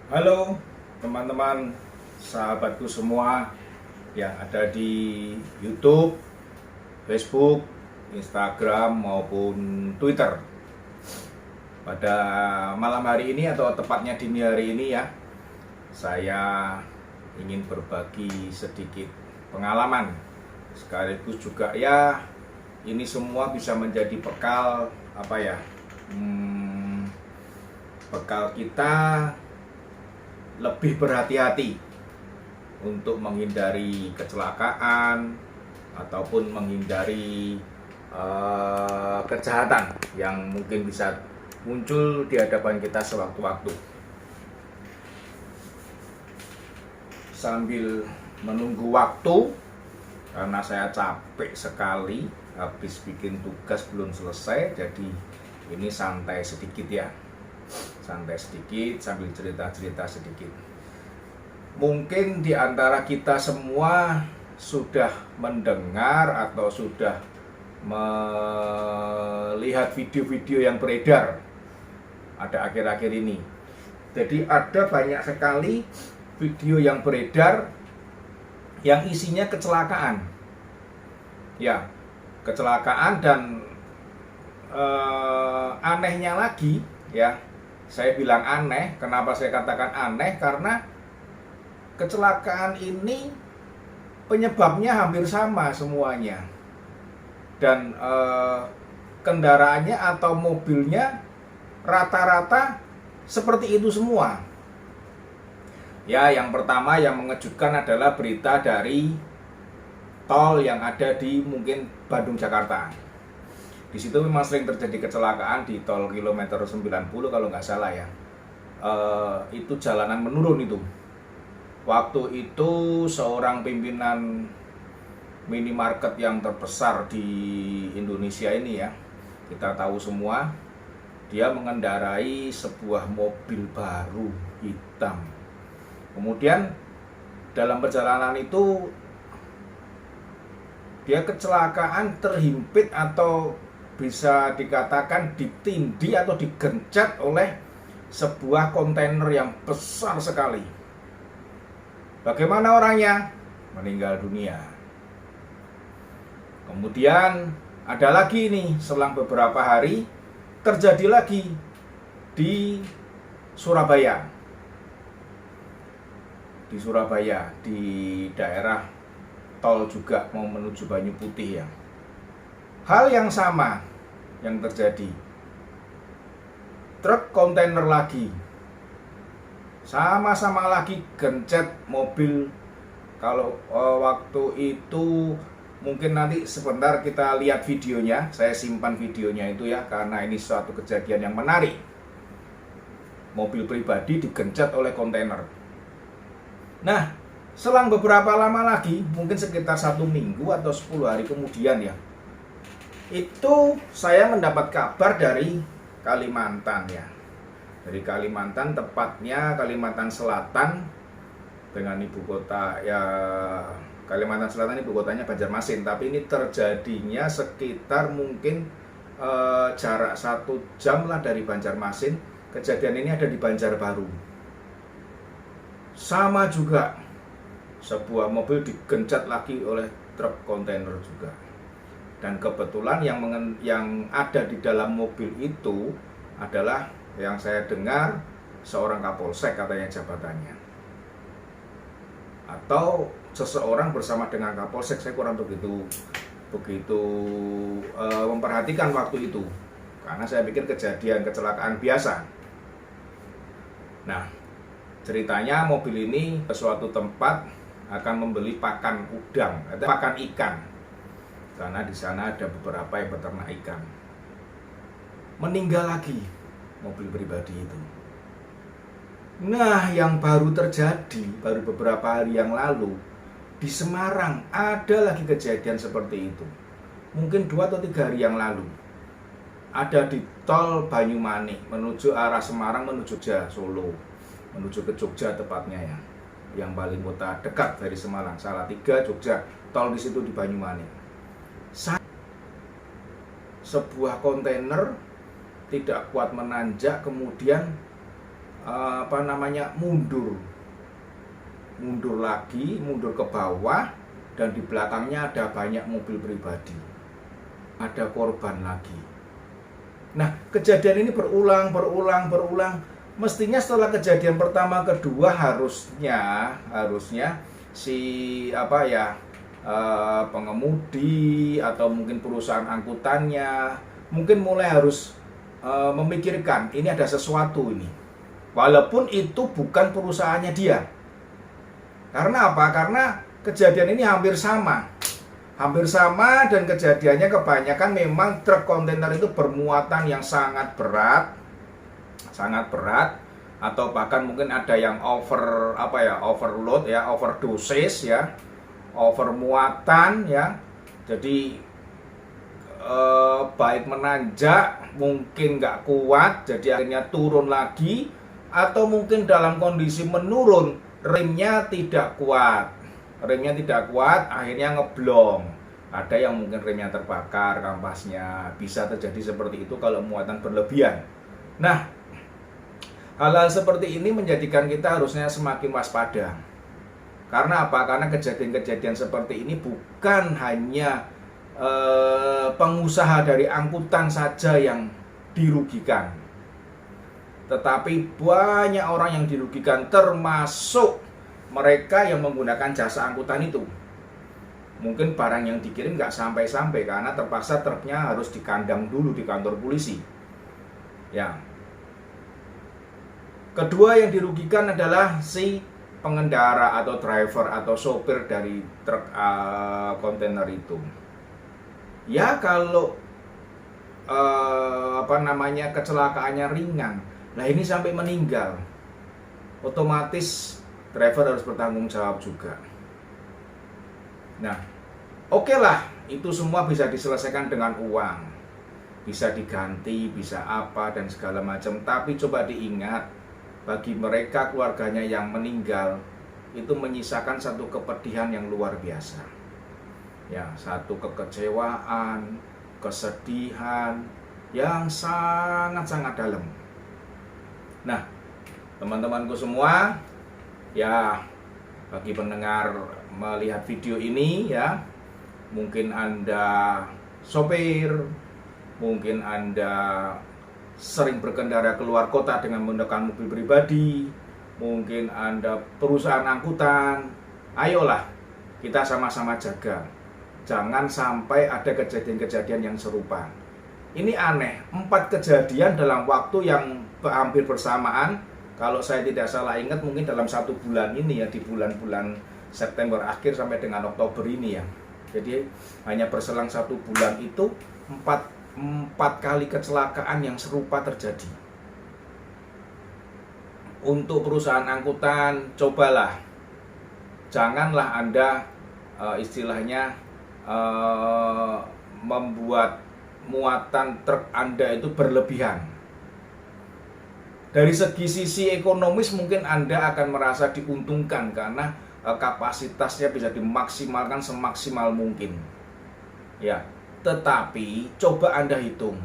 Halo teman-teman, sahabatku semua yang ada di YouTube, Facebook, Instagram maupun Twitter. Pada malam hari ini atau tepatnya dini hari ini ya, saya ingin berbagi sedikit pengalaman. Sekaligus juga ya, ini semua bisa menjadi bekal bekal kita lebih berhati-hati untuk menghindari kecelakaan ataupun menghindari kejahatan yang mungkin bisa muncul di hadapan kita sewaktu-waktu. Sambil menunggu waktu, karena saya capek sekali habis bikin tugas belum selesai, jadi ini santai sedikit ya, santai sedikit sambil cerita-cerita sedikit. Mungkin di antara kita semua sudah mendengar atau sudah melihat video-video yang beredar ada akhir-akhir ini. Jadi ada banyak sekali video yang beredar yang isinya kecelakaan. Ya, kecelakaan dan anehnya lagi ya. Saya bilang aneh, kenapa saya katakan aneh? Karena kecelakaan ini penyebabnya hampir sama semuanya. Dan kendaraannya atau mobilnya rata-rata seperti itu semua. Ya, yang pertama yang mengejutkan adalah berita dari tol yang ada di mungkin Bandung Jakarta. Di situ memang sering terjadi kecelakaan di tol kilometer 90 kalau nggak salah ya. Itu jalanan menurun itu. Waktu itu seorang pimpinan minimarket yang terbesar di Indonesia ini ya, kita tahu semua, dia mengendarai sebuah mobil baru hitam. Kemudian dalam perjalanan itu dia kecelakaan, terhimpit atau bisa dikatakan ditindih atau digencet oleh sebuah kontainer yang besar sekali. Bagaimana orangnya? Meninggal dunia. Kemudian ada lagi nih, selang beberapa hari terjadi lagi di Surabaya. Di Surabaya, di daerah tol juga mau menuju Banyu Putih ya. Hal yang sama yang terjadi. Truk kontainer lagi. Sama-sama lagi gencet mobil. Kalau waktu itu mungkin nanti sebentar kita lihat videonya. Saya simpan videonya itu ya, karena ini suatu kejadian yang menarik. Mobil pribadi digencet oleh kontainer. Nah, selang beberapa lama lagi, mungkin sekitar 1 minggu atau 10 hari kemudian ya, itu saya mendapat kabar dari Kalimantan ya. Dari Kalimantan, tepatnya Kalimantan Selatan dengan ibu kota ya, Kalimantan Selatan ibu kotanya Banjarmasin, tapi ini terjadinya sekitar mungkin jarak 1 jam lah dari Banjarmasin. Kejadian ini ada di Banjarbaru. Sama juga, sebuah mobil digencet lagi oleh truk kontainer juga. Dan kebetulan yang ada di dalam mobil itu adalah yang saya dengar seorang kapolsek katanya jabatannya, atau seseorang bersama dengan kapolsek. Saya kurang begitu memperhatikan waktu itu, karena saya pikir kejadian kecelakaan biasa. Nah, ceritanya mobil ini ke suatu tempat akan membeli pakan udang atau pakan ikan, karena di sana ada beberapa yang beternak ikan. Meninggal lagi mobil pribadi itu. Nah, yang baru terjadi baru beberapa hari yang lalu di Semarang ada lagi kejadian seperti itu. Mungkin 2 atau 3 hari yang lalu. Ada di tol Banyumanik menuju arah Semarang, menuju Jogja, Solo, menuju ke Jogja tepatnya ya, yang paling kota dekat dari Semarang. Salatiga, Jogja, tol di situ di Banyumanik. Sebuah kontainer tidak kuat menanjak, kemudian mundur lagi, mundur ke bawah, dan di belakangnya ada banyak mobil pribadi, ada korban lagi. Nah, kejadian ini berulang. Mestinya setelah kejadian pertama kedua harusnya si pengemudi atau mungkin perusahaan angkutannya mungkin mulai harus memikirkan ini ada sesuatu ini, walaupun itu bukan perusahaannya dia. Karena apa? Karena kejadian ini hampir sama dan kejadiannya kebanyakan memang truk kontainer itu bermuatan yang sangat berat, atau bahkan mungkin ada yang overload ya, overdosis ya, over muatan ya. Jadi baik menanjak mungkin nggak kuat, jadi akhirnya turun lagi, atau mungkin dalam kondisi menurun remnya tidak kuat, akhirnya ngeblong. Ada yang mungkin remnya terbakar, kampasnya, bisa terjadi seperti itu kalau muatan berlebihan. Nah, hal-hal seperti ini menjadikan kita harusnya semakin waspada. Karena apa? Karena kejadian-kejadian seperti ini bukan hanya pengusaha dari angkutan saja yang dirugikan, tetapi banyak orang yang dirugikan, termasuk mereka yang menggunakan jasa angkutan itu. Mungkin barang yang dikirim nggak sampai-sampai karena terpaksa truknya harus dikandang dulu di kantor polisi. Ya. Kedua yang dirugikan adalah si pengendara atau driver atau sopir dari truk kontainer itu. Ya kalau kecelakaannya ringan, nah ini sampai meninggal, otomatis driver harus bertanggung jawab juga. Nah, oke lah, itu semua bisa diselesaikan dengan uang, bisa diganti, bisa apa dan segala macam. Tapi coba diingat, bagi mereka keluarganya yang meninggal itu menyisakan satu kepedihan yang luar biasa. Ya, satu kekecewaan, kesedihan yang sangat-sangat dalam. Nah, teman-temanku semua, ya bagi pendengar melihat video ini ya, mungkin Anda sopir, mungkin Anda sering berkendara keluar kota dengan menggunakan mobil pribadi, mungkin Anda perusahaan angkutan, ayolah kita sama-sama jaga. Jangan sampai ada kejadian-kejadian yang serupa. Ini aneh, 4 kejadian dalam waktu yang hampir bersamaan. Kalau saya tidak salah ingat mungkin dalam 1 bulan ini ya, di bulan-bulan September akhir sampai dengan Oktober ini ya. Jadi hanya berselang 1 bulan itu 4 kali kecelakaan yang serupa terjadi. Untuk perusahaan angkutan, cobalah janganlah Anda istilahnya membuat muatan truk Anda itu berlebihan. Dari sisi ekonomis mungkin Anda akan merasa diuntungkan karena kapasitasnya bisa dimaksimalkan semaksimal mungkin. Ya, tetapi coba Anda hitung.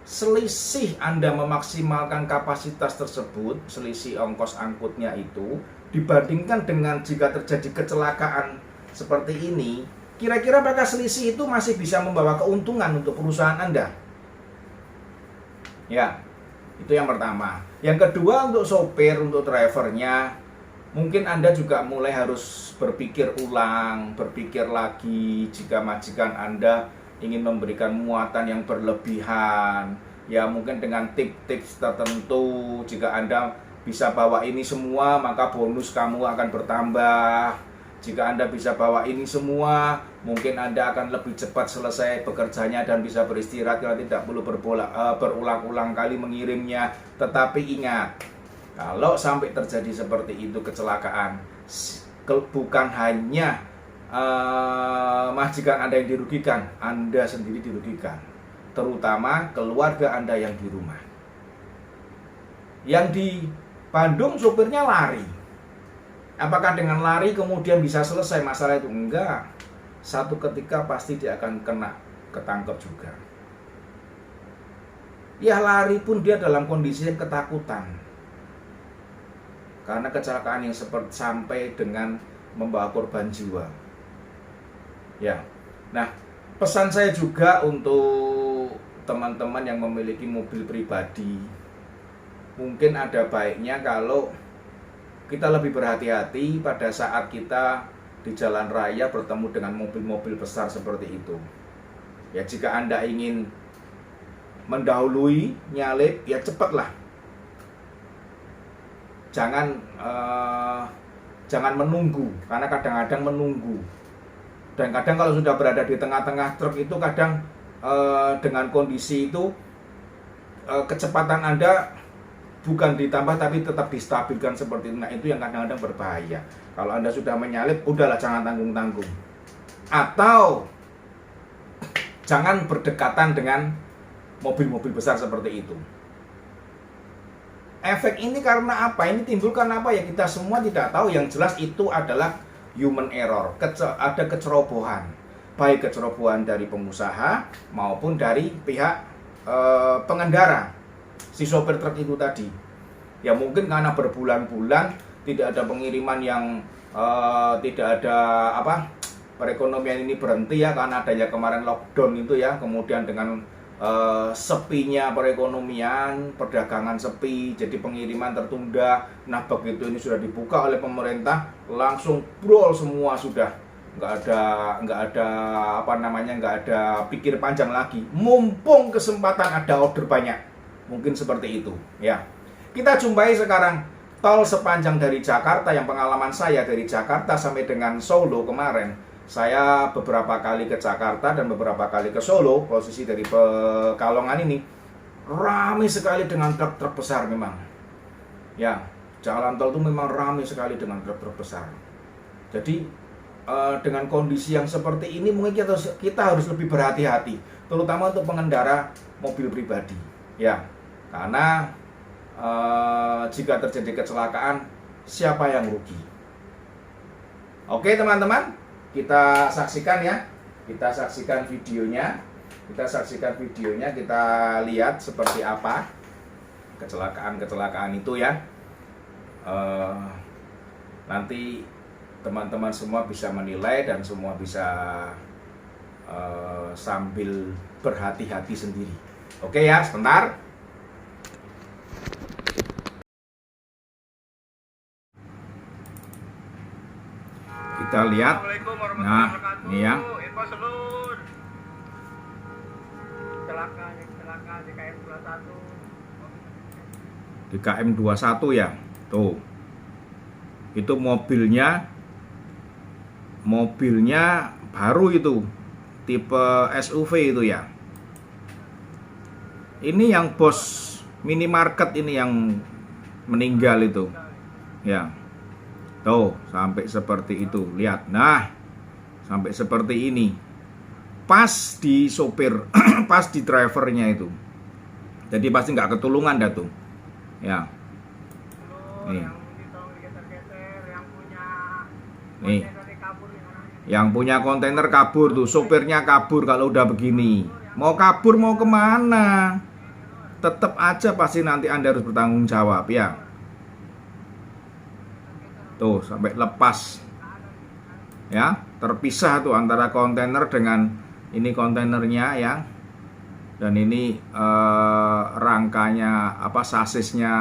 Selisih Anda memaksimalkan kapasitas tersebut, selisih ongkos angkutnya itu dibandingkan dengan jika terjadi kecelakaan seperti ini, kira-kira apakah selisih itu masih bisa membawa keuntungan untuk perusahaan Anda? Ya, itu yang pertama. Yang kedua, untuk sopir, untuk drivernya, mungkin Anda juga mulai harus berpikir ulang, berpikir lagi jika majikan Anda ingin memberikan muatan yang berlebihan. Ya, mungkin dengan tips-tips tertentu, jika Anda bisa bawa ini semua, maka bonus kamu akan bertambah. Jika Anda bisa bawa ini semua, mungkin Anda akan lebih cepat selesai bekerjanya dan bisa beristirahat kalau tidak perlu berulang-ulang kali mengirimnya. Tetapi ingat, kalau sampai terjadi seperti itu kecelakaan, bukan hanya majikan Anda yang dirugikan, Anda sendiri dirugikan. Terutama keluarga Anda yang di rumah. Yang di Bandung sopirnya lari. Apakah dengan lari kemudian bisa selesai masalah itu? Enggak. Satu ketika pasti dia akan ketangkep juga. Ya, lari pun dia dalam kondisi yang ketakutan. karena kecelakaan yang seperti sampai dengan membawa korban jiwa. Ya. Nah, pesan saya juga untuk teman-teman yang memiliki mobil pribadi, mungkin ada baiknya kalau kita lebih berhati-hati pada saat kita di jalan raya bertemu dengan mobil-mobil besar seperti itu. Ya, jika Anda ingin mendahului, nyalip, ya cepatlah. Jangan menunggu, karena kadang-kadang menunggu. Dan kadang kalau sudah berada di tengah-tengah truk itu kadang dengan kondisi itu kecepatan Anda bukan ditambah tapi tetap distabilkan seperti itu. Nah, itu yang kadang-kadang berbahaya. Kalau Anda sudah menyalip, udahlah, jangan tanggung-tanggung. Atau jangan berdekatan dengan mobil-mobil besar seperti itu. Efek ini karena apa? Ini timbul karena apa ya? Kita semua tidak tahu. Yang jelas itu adalah human error. Ada kecerobohan. Baik kecerobohan dari pengusaha maupun dari pihak pengendara, si sopir truk itu tadi. Ya mungkin karena berbulan-bulan tidak ada pengiriman yang tidak ada perekonomian ini berhenti ya, karena adanya kemarin lockdown itu ya. Kemudian dengan sepinya perekonomian, perdagangan sepi, jadi pengiriman tertunda. Nah, begitu ini sudah dibuka oleh pemerintah, langsung brol semua, sudah nggak ada pikir panjang lagi. Mumpung kesempatan ada order banyak, mungkin seperti itu ya. Kita jumpai sekarang tol sepanjang dari Jakarta, yang pengalaman saya dari Jakarta sampai dengan Solo kemarin. Saya beberapa kali ke Jakarta dan beberapa kali ke Solo, posisi dari Pekalongan ini ramai sekali dengan truk-truk besar memang. Ya, jalan tol itu memang ramai sekali dengan truk-truk besar. Jadi dengan kondisi yang seperti ini mungkin kita harus lebih berhati-hati, terutama untuk pengendara mobil pribadi. Ya, karena jika terjadi kecelakaan, siapa yang rugi? Oke teman-teman, kita saksikan ya, kita saksikan videonya, kita lihat seperti apa kecelakaan itu ya. Nanti teman-teman semua bisa menilai dan semua bisa sambil berhati-hati sendiri. Oke ya, sebentar. Kita lihat. Nah, ini ya. Di KM 21 ya. Tuh. Itu mobilnya baru itu. Tipe SUV itu ya. Ini yang bos minimarket ini yang meninggal itu. Ya. Tuh, sampai seperti itu. Lihat. Nah, sampai seperti ini. Pas di sopir, pas di drivernya itu. Jadi pasti nggak ketulungan dah tuh. Ya. Nih. Nih. Yang punya kontainer kabur tuh, sopirnya kabur kalau udah begini. Mau kabur mau kemana? Tetap aja pasti nanti Anda harus bertanggung jawab ya. Tuh sampai lepas ya, terpisah tuh antara kontainer dengan ini kontainernya ya, dan ini rangkanya sasisnya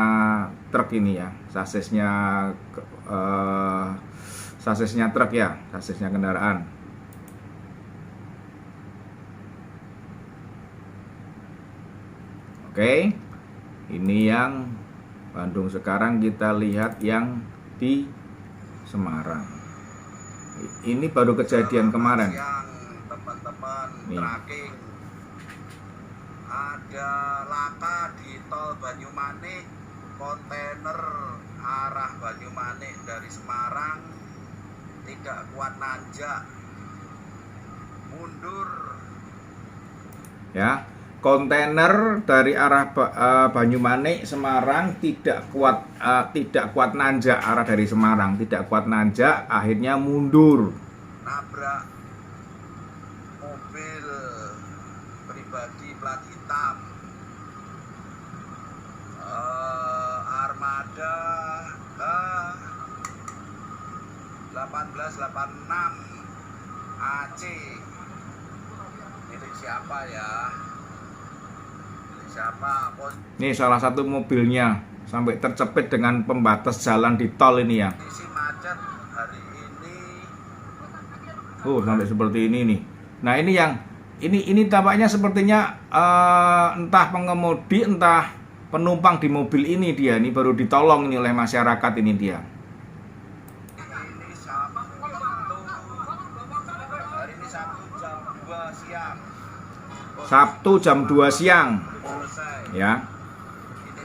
truk ini ya, sasisnya truk ya, sasisnya kendaraan. Oke, ini yang Bandung. Sekarang kita lihat yang di Semarang. Ini baru kejadian kemarin. Teman-teman, nih. Tracking. Ada laka di tol Banyumanik, kontainer arah Banyumanik dari Semarang tidak kuat nanjak, mundur. Ya. Kontainer dari arah Banyumanik Semarang tidak kuat nanjak, arah dari Semarang tidak kuat nanjak, akhirnya mundur. Nabrak mobil pribadi plat hitam, armada 1886 AC. Milik siapa ya? Milik siapa? Ini salah satu mobilnya sampai tercepit dengan pembatas jalan di tol ini ya. Posisi macet hari ini. Sampai seperti ini nih. Nah, ini yang ini tampaknya sepertinya entah pengemudi entah penumpang di mobil ini dia. Ini baru ditolong ini oleh masyarakat ini dia. Ini Sabtu jam 2 siang. Sabtu jam 2 siang. Selesai. Ya. Ini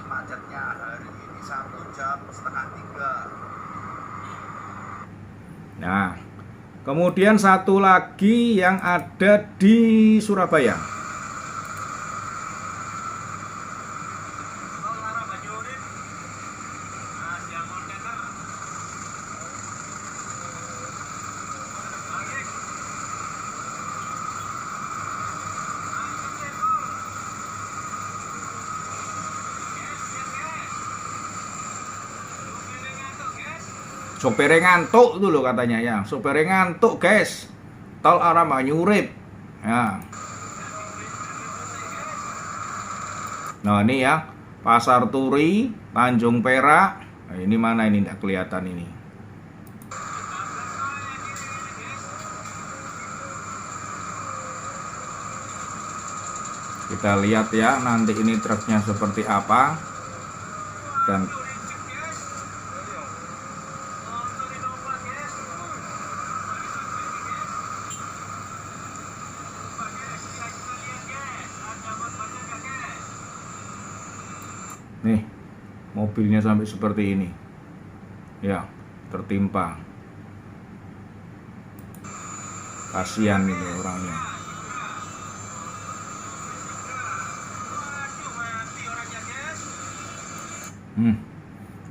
macetnya hari ini Sabtu jam setengah 3. Nah, kemudian satu lagi yang ada di Surabaya. Sopirnya ngantuk itu loh katanya ya. Sopirnya ngantuk guys. Tol arah Banyurip. Ya. Nah ini ya, Pasar Turi, Tanjung Perak. Nah, ini mana ini tidak kelihatan ini. Kita lihat ya nanti ini truknya seperti apa. Dan nih, mobilnya sampai seperti ini. Ya, tertimpa. Kasihan ini orangnya.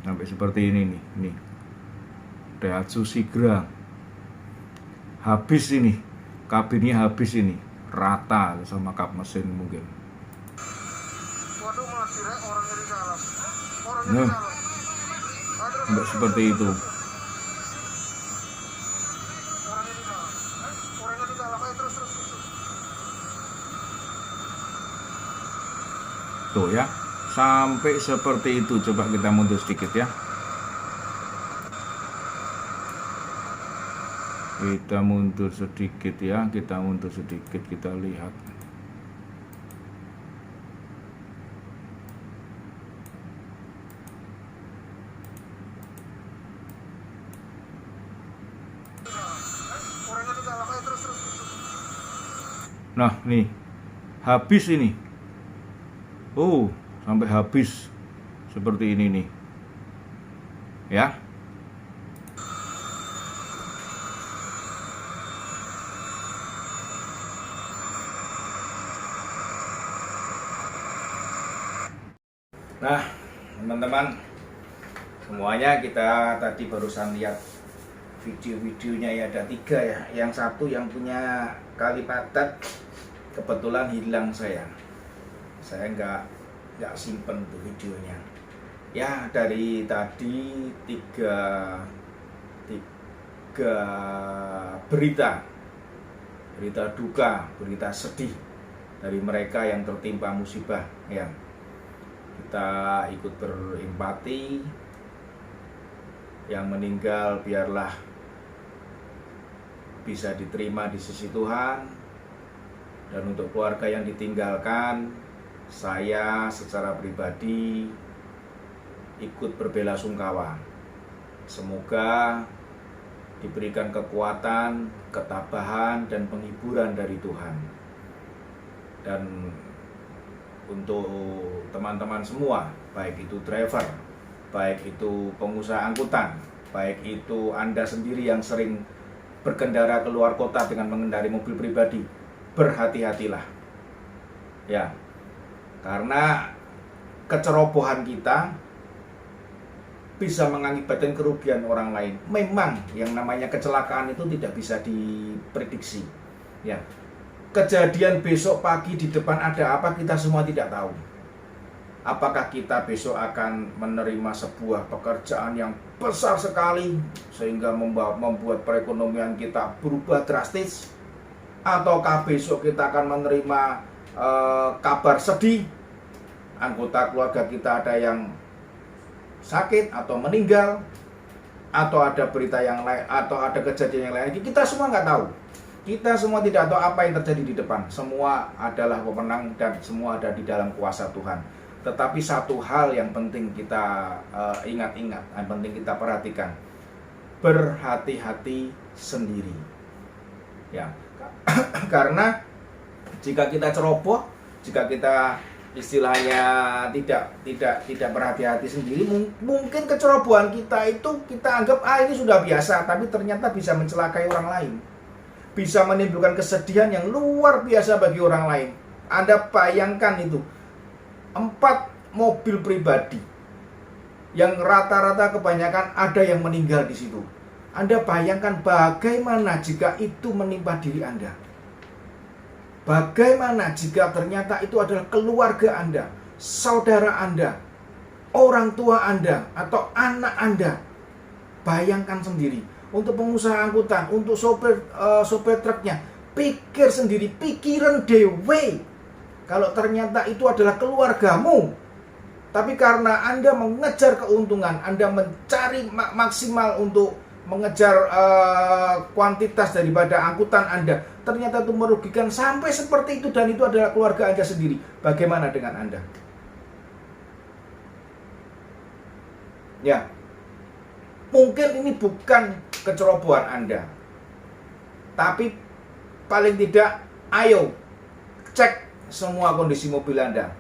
Sampai seperti ini nih. Nih. Daihatsu Sigra. Habis ini. Kabinnya habis ini. Rata sama kap mesin mungkin. Waduh, masih orangnya di dalam. Nah, enggak seperti itu. Orangnya di dalam. Ayo terus. Tuh ya, sampai seperti itu. Coba kita mundur sedikit ya. Kita mundur sedikit ya, kita lihat. Nah, nih. Habis ini. Sampai habis. Seperti ini nih. Ya. Nah, teman-teman, semuanya kita tadi barusan lihat video-videonya ya, ada 3 ya. Yang satu yang punya kali padat kebetulan hilang saya nggak simpen tuh videonya. Ya, dari tadi tiga berita duka, berita sedih dari mereka yang tertimpa musibah ya. Kita ikut berempati. Yang meninggal biarlah bisa diterima di sisi Tuhan. Dan untuk keluarga yang ditinggalkan, saya secara pribadi ikut berbelasungkawa. Semoga diberikan kekuatan, ketabahan, dan penghiburan dari Tuhan. Dan untuk teman-teman semua, baik itu driver, baik itu pengusaha angkutan, baik itu Anda sendiri yang sering berkendara keluar kota dengan mengendarai mobil pribadi, berhati-hatilah. Ya, karena kecerobohan kita bisa mengakibatkan kerugian orang lain. Memang yang namanya kecelakaan itu tidak bisa diprediksi. Ya, kejadian besok pagi di depan ada apa kita semua tidak tahu. Apakah kita besok akan menerima sebuah pekerjaan yang besar sekali sehingga membuat perekonomian kita berubah drastis? Ataukah besok kita akan menerima kabar sedih, anggota keluarga kita ada yang sakit atau meninggal, atau ada berita yang lain, atau ada kejadian yang lain? Kita semua nggak tahu. Kita semua tidak tahu apa yang terjadi di depan. Semua adalah pemenang dan semua ada di dalam kuasa Tuhan. Tetapi satu hal yang penting kita ingat-ingat, yang penting kita perhatikan, berhati-hati sendiri. Ya, karena jika kita ceroboh, jika kita istilahnya tidak berhati-hati sendiri, mungkin kecerobohan kita itu kita anggap ini sudah biasa, tapi ternyata bisa mencelakai orang lain, bisa menimbulkan kesedihan yang luar biasa bagi orang lain. Anda bayangkan itu, 4 mobil pribadi yang rata-rata kebanyakan ada yang meninggal di situ. Anda bayangkan bagaimana jika itu menimpa diri Anda. Bagaimana jika ternyata itu adalah keluarga Anda, saudara Anda, orang tua Anda, atau anak Anda. Bayangkan sendiri. Untuk pengusaha angkutan, untuk sopir truknya, pikir sendiri, pikiran dewe. Kalau ternyata itu adalah keluargamu, tapi karena Anda mengejar keuntungan, Anda mencari maksimal untuk mengejar kuantitas daripada angkutan Anda, ternyata itu merugikan sampai seperti itu, dan itu adalah keluarga Anda sendiri. Bagaimana dengan Anda? Ya, mungkin ini bukan kecerobohan Anda, tapi paling tidak ayo cek semua kondisi mobil Anda.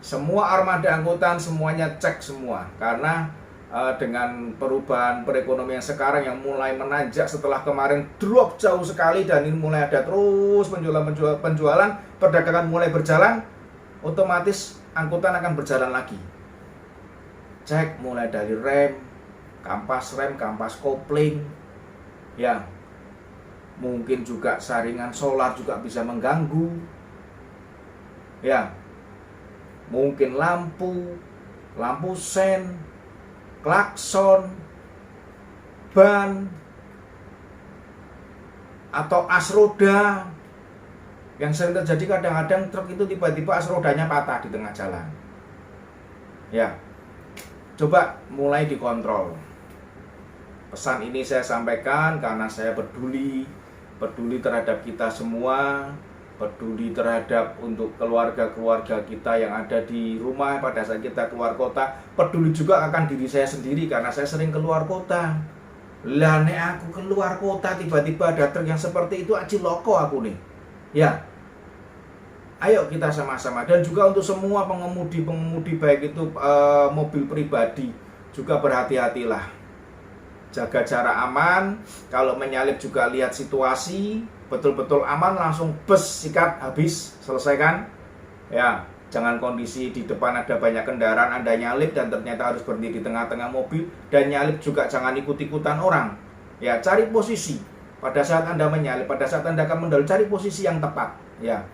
Semua armada angkutan semuanya cek semua, karena dengan perubahan perekonomian sekarang yang mulai menanjak setelah kemarin drop jauh sekali, dan ini mulai ada terus penjualan, perdagangan mulai berjalan, otomatis angkutan akan berjalan lagi. Cek mulai dari rem, kampas kopling, ya, mungkin juga saringan solar juga bisa mengganggu, ya, mungkin lampu sen, klakson, ban, atau as roda. Yang sering terjadi kadang-kadang truk itu tiba-tiba as rodanya patah di tengah jalan. Ya, coba mulai dikontrol. Pesan ini saya sampaikan karena saya peduli terhadap kita semua, peduli terhadap untuk keluarga-keluarga kita yang ada di rumah pada saat kita keluar kota, peduli juga akan diri saya sendiri karena saya sering keluar kota. Lah nek aku keluar kota tiba-tiba ada truk yang seperti itu, aciloko aku nih. Ya. Ayo kita sama-sama, dan juga untuk semua pengemudi baik itu mobil pribadi juga berhati-hatilah. Jaga jarak aman, kalau menyalip juga lihat situasi, betul-betul aman, langsung bus, sikat, habis, selesaikan. Ya, jangan kondisi di depan ada banyak kendaraan, Anda nyalip dan ternyata harus berhenti di tengah-tengah mobil, dan nyalip juga jangan ikut-ikutan orang. Ya, cari posisi. Pada saat Anda menyalip, pada saat Anda akan mendahului, cari posisi yang tepat. Ya,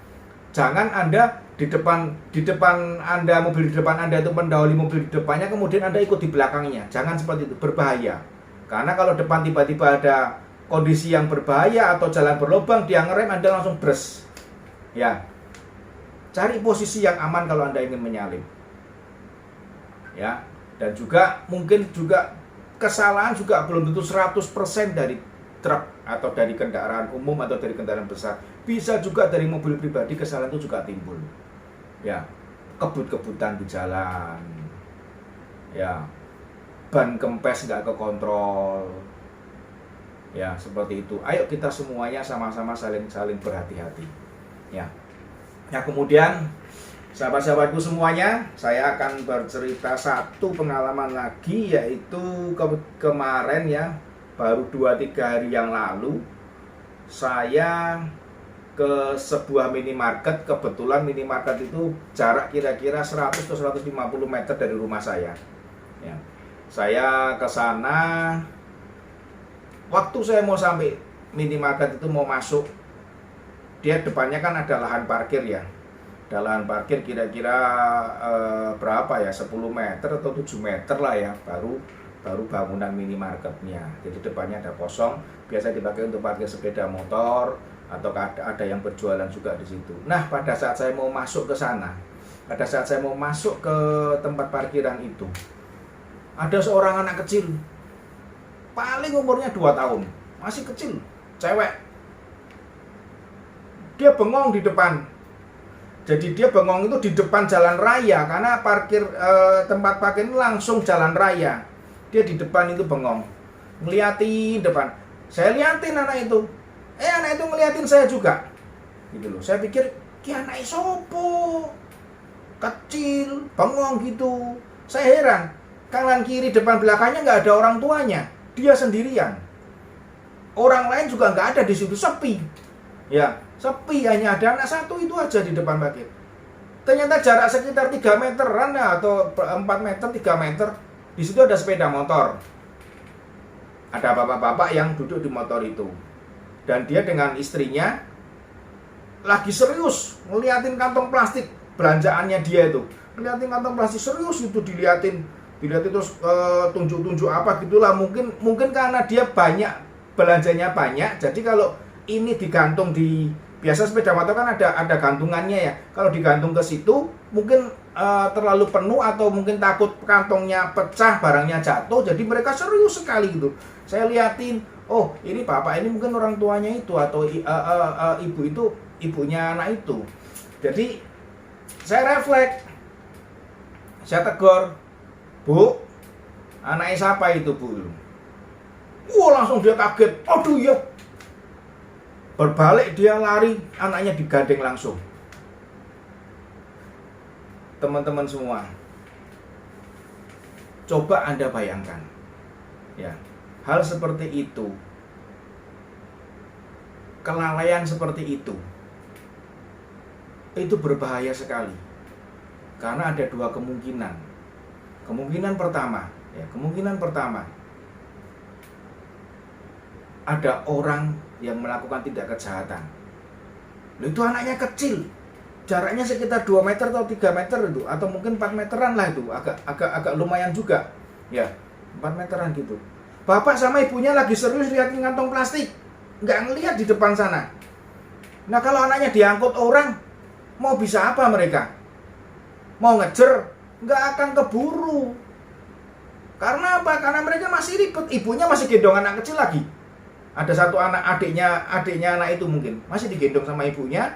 jangan Anda di depan Anda, mobil di depan Anda itu mendahului mobil di depannya, kemudian Anda ikut di belakangnya. Jangan seperti itu, berbahaya. Karena kalau depan tiba-tiba ada kondisi yang berbahaya atau jalan berlubang, dia ngerem, Anda langsung bres. Ya, cari posisi yang aman kalau Anda ingin menyalip. Ya, dan juga mungkin juga kesalahan juga belum tentu 100% dari truk atau dari kendaraan umum atau dari kendaraan besar. Bisa juga dari mobil pribadi kesalahan itu juga timbul. Ya, kebut-kebutan di jalan. Ya, ban kempes nggak kekontrol. Ya, seperti itu. Ayo kita semuanya sama-sama saling berhati-hati. Ya. Nah, kemudian sahabat-sahabatku semuanya, saya akan bercerita satu pengalaman lagi, yaitu kemarin ya, baru 2-3 hari yang lalu saya ke sebuah minimarket. Kebetulan minimarket itu jarak kira-kira 100-150 meter dari rumah saya. Ya. Saya ke sana. Waktu saya mau sampai minimarket itu, mau masuk, dia depannya kan ada lahan parkir ya. Ada lahan parkir kira-kira berapa ya, 10 meter atau 7 meter lah ya, baru bangunan minimarketnya. Jadi depannya ada kosong, biasa dipakai untuk parkir sepeda motor atau ada yang berjualan juga di situ. Nah, pada saat saya mau masuk ke sana, pada saat saya mau masuk ke tempat parkiran itu, ada seorang anak kecil, paling umurnya 2 tahun, masih kecil, cewek. Dia bengong di depan. Jadi dia bengong itu di depan jalan raya, karena tempat parkir ini langsung jalan raya. Dia di depan itu bengong, ngeliatin depan. Saya liatin anak itu, anak itu ngeliatin saya juga, gitu loh. Saya pikir, ki anak sopo, kecil, bengong gitu. Saya heran, kanan kiri depan belakangnya nggak ada orang tuanya, dia sendirian. Orang lain juga nggak ada di situ, sepi, ya, sepi, hanya ada anak satu itu aja di depan parkir. Ternyata jarak sekitar 3 meteran ya, atau 4 meter, 3 meter. Di situ ada sepeda motor. Ada bapak-bapak yang duduk di motor itu. Dan dia dengan istrinya lagi serius ngeliatin kantong plastik belanjaannya dia itu. Ngeliatin kantong plastik serius itu, diliatin terus tunjuk-tunjuk apa gitulah. Mungkin karena dia banyak, belanjanya banyak. Jadi kalau ini digantung di, biasa sepeda motor kan ada gantungannya ya. Kalau digantung ke situ mungkin terlalu penuh, atau mungkin takut kantongnya pecah, barangnya jatuh. Jadi mereka serius sekali gitu. Saya liatin, oh ini bapak ini mungkin orang tuanya itu, atau ibu itu ibunya anak itu. Jadi saya refleks, saya tegur, Bu, anaknya siapa itu, Bu? Wah, langsung dia kaget, aduh ya. Berbalik dia lari, anaknya digandeng langsung. Teman-teman semua, coba Anda bayangkan, ya, hal seperti itu, kelalaian seperti itu berbahaya sekali. Karena ada 2 kemungkinan. Kemungkinan pertama, ada orang yang melakukan tindak kejahatan. Itu anaknya kecil, jaraknya sekitar 2 meter atau 3 meter itu, atau mungkin 4 meteran lah itu, agak lumayan juga, ya, 4 meteran gitu. Bapak sama ibunya lagi serius liatin kantong plastik, nggak ngeliat di depan sana. Nah, kalau anaknya diangkut orang, mau bisa apa mereka? Mau ngejer, nggak akan keburu. Karena apa? Karena mereka masih ribet, ibunya masih gendong anak kecil lagi. Ada satu anak, adiknya anak itu mungkin masih digendong sama ibunya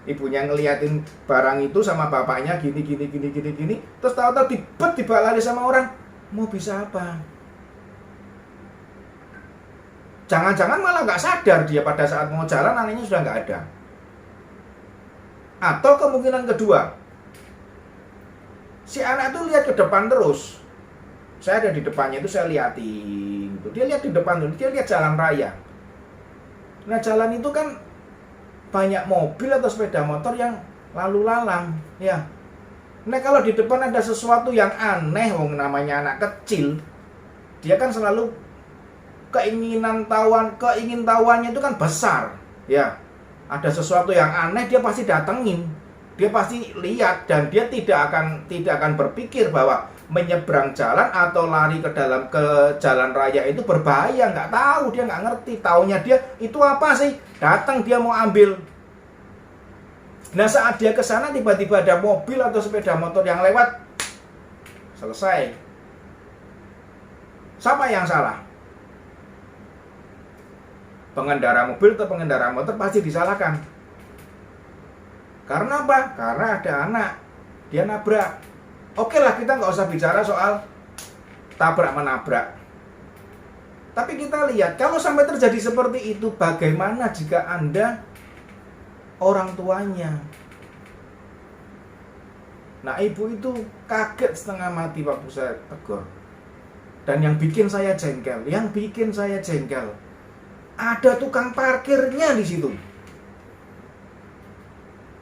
ngeliatin barang itu sama bapaknya gini, terus tahu-tahu tiba lari sama orang. Mau bisa apa? Jangan-jangan malah nggak sadar dia pada saat mau jalan anaknya sudah nggak ada. Atau kemungkinan kedua, si anak itu lihat ke depan terus. Saya ada di depannya itu, saya liatin gitu. Dia lihat di depan tuh, dia lihat jalan raya. Nah, jalan itu kan banyak mobil atau sepeda motor yang lalu lalang, ya. Nah, kalau di depan ada sesuatu yang aneh, namanya anak kecil, dia kan selalu keingin tahuannya itu kan besar, ya. Ada sesuatu yang aneh, dia pasti datengin, dia pasti lihat, dan dia tidak akan berpikir bahwa menyeberang jalan atau lari ke jalan raya itu berbahaya. Nggak tahu, dia nggak ngerti. Taunya dia itu apa sih, datang dia mau ambil. Nah, saat dia ke sana tiba-tiba ada mobil atau sepeda motor yang lewat, selesai. Siapa yang salah? Pengendara mobil atau pengendara motor pasti disalahkan. Karena apa? Karena ada anak, dia nabrak. Oke lah, kita nggak usah bicara soal tabrak menabrak. Tapi kita lihat, kalau sampai terjadi seperti itu, bagaimana jika Anda orang tuanya? Nah, ibu itu kaget setengah mati waktu saya tegur. Dan yang bikin saya jengkel, ada tukang parkirnya di situ.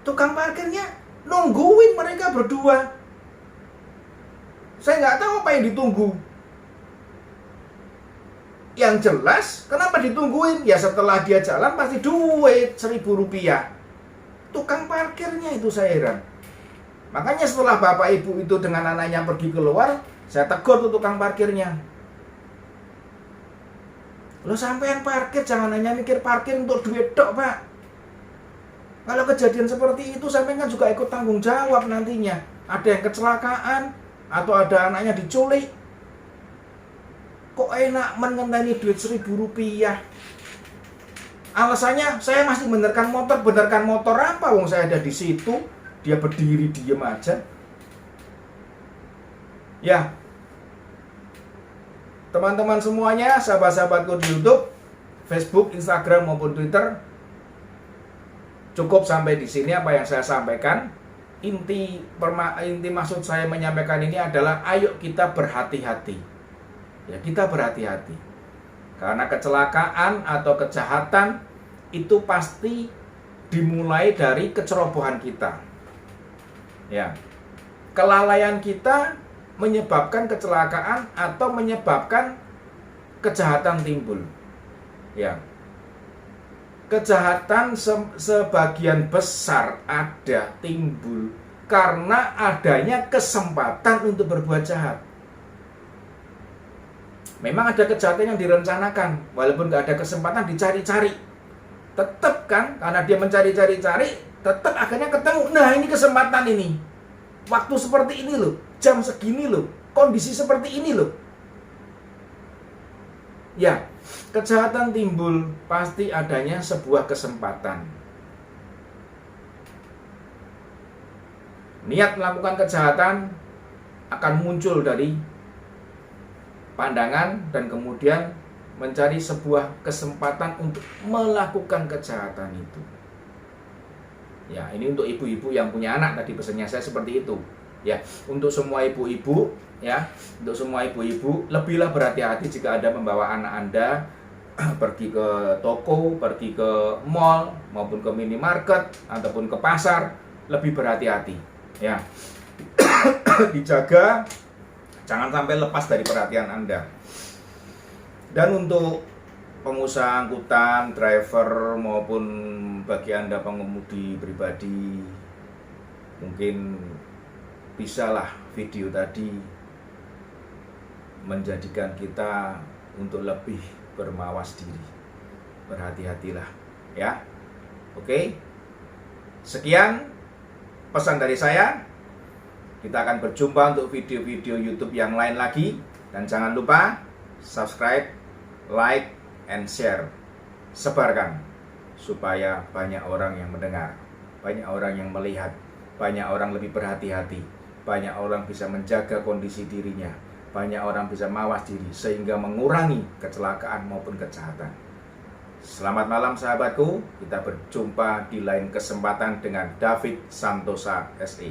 Tukang parkirnya nungguin mereka berdua. Saya nggak tahu apa yang ditunggu. Yang jelas, kenapa ditungguin? Ya setelah dia jalan pasti duit 1.000 rupiah. Tukang parkirnya itu saya heran. Makanya setelah bapak ibu itu dengan anaknya pergi keluar, saya tegur tuh tukang parkirnya. Lo sampean parkir jangan hanya mikir parkir untuk duit tok, Pak. Kalau kejadian seperti itu sampean kan juga ikut tanggung jawab nantinya. Ada yang kecelakaan atau ada anaknya diculik. Kok enak mengenteni duit 1.000 rupiah? Alasannya saya masih benerkan motor apa? Wong saya ada di situ, dia berdiri diem aja. Ya, teman-teman semuanya, sahabat-sahabatku di YouTube, Facebook, Instagram maupun Twitter, cukup sampai di sini apa yang saya sampaikan. Inti maksud saya menyampaikan ini adalah ayo kita berhati-hati. Ya, kita berhati-hati. Karena kecelakaan atau kejahatan itu pasti dimulai dari kecerobohan kita. Ya. Kelalaian kita menyebabkan kecelakaan atau menyebabkan kejahatan timbul. Ya. Kejahatan sebagian besar ada timbul karena adanya kesempatan untuk berbuat jahat. Memang ada kejahatan yang direncanakan, walaupun nggak ada kesempatan dicari-cari. Tetap kan, karena dia mencari-cari, tetap akhirnya ketemu. Nah, ini kesempatan ini. Waktu seperti ini loh, jam segini loh, kondisi seperti ini loh. Ya, kejahatan timbul pasti adanya sebuah kesempatan. Niat melakukan kejahatan akan muncul dari pandangan dan kemudian mencari sebuah kesempatan untuk melakukan kejahatan itu. Ya, ini untuk ibu-ibu yang punya anak, tadi pesannya saya seperti itu. Ya, untuk semua ibu-ibu, ya, untuk semua ibu-ibu, lebihlah berhati-hati jika Anda membawa anak Anda pergi ke toko, pergi ke mall maupun ke minimarket ataupun ke pasar, lebih berhati-hati. Ya. Dijaga, jangan sampai lepas dari perhatian Anda. Dan untuk pengusaha angkutan, driver maupun bagi Anda pengemudi pribadi, mungkin bisalah video tadi menjadikan kita untuk lebih bermawas diri. Berhati-hatilah, ya. Oke. Sekian pesan dari saya. Kita akan berjumpa untuk video-video YouTube yang lain lagi. Dan jangan lupa subscribe, like, and share. Sebarkan supaya banyak orang yang mendengar, banyak orang yang melihat, banyak orang lebih berhati-hati, banyak orang bisa menjaga kondisi dirinya, banyak orang bisa mawas diri sehingga mengurangi kecelakaan maupun kejahatan. Selamat malam sahabatku, kita berjumpa di lain kesempatan dengan David Santosa SE.